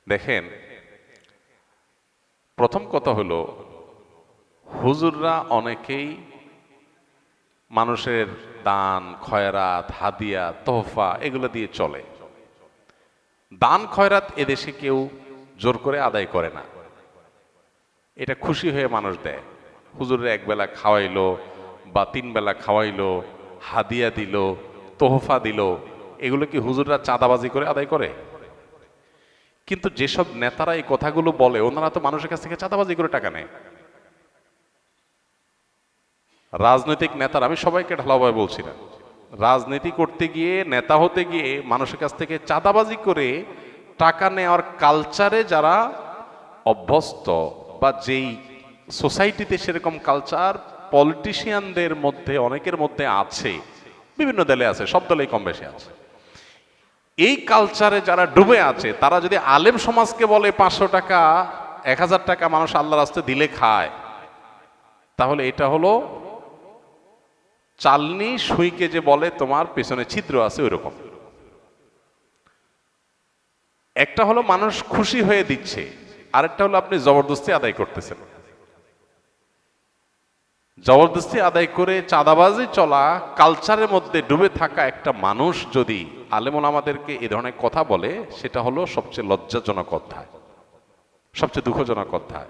দেখেন, প্রথম কথা হলো, হুজুররা অনেকেই মানুষের দান খয়রাত হাদিয়া তোহফা এগুলো দিয়ে চলে। দান খয়রাত এদেশে কেউ জোর করে আদায় করে না, এটা খুশি হয়ে মানুষ দেয়। হুজুরের একবেলা খাওয়াইলো বা তিন বেলা খাওয়াইলো, হাদিয়া দিল, তোহফা দিল, এগুলো কি হুজুররা চাঁদাবাজি করে আদায় করে? কিন্তু যেসব নেতারা এই কথাগুলো বলে, ওনারা তো মানুষের কাছ থেকে চাঁদাবাজি করে টাকা নেয়। রাজনৈতিক নেতারা, আমি সবাইকে ঢালাওভাবে বলছি না, রাজনীতি করতে গিয়ে নেতা হতে গিয়ে মানুষের কাছ থেকে চাঁদাবাজি করে টাকা নেওয়ার কালচারে যারা অভ্যস্ত, বা যেই সোসাইটিতে সেরকম কালচার পলিটিশিয়ানদের মধ্যে অনেকের মধ্যে আছে, বিভিন্ন দলে আছে, সব দলেই কম বেশি আছে, এই কালচারে যারা ডুবে আছে, তারা যদি আলেম সমাজকে বলে 500 টাকা 1000 টাকা মানুষ আল্লাহর রাস্তায় দিলে খায়, তাহলে এটা হলো চালনি সুইকে যে বলে তোমার পেছনে ছিদ্র আছে, ওইরকম। একটা হলো মানুষ খুশি হয়ে দিচ্ছে, আরেকটা হলো আপনি জবরদস্তি আদায় করতেছেন। জবরদস্তি আদায় করে চাঁদাবাজি চলা কালচারের মধ্যে ডুবে থাকা একটা মানুষ যদি আলেম ওলামাদেরকে এ ধরনের কথা বলে, সেটা হলো সবচেয়ে লজ্জাজনক অধ্যায়, সবচেয়ে দুঃখজনক অধ্যায়।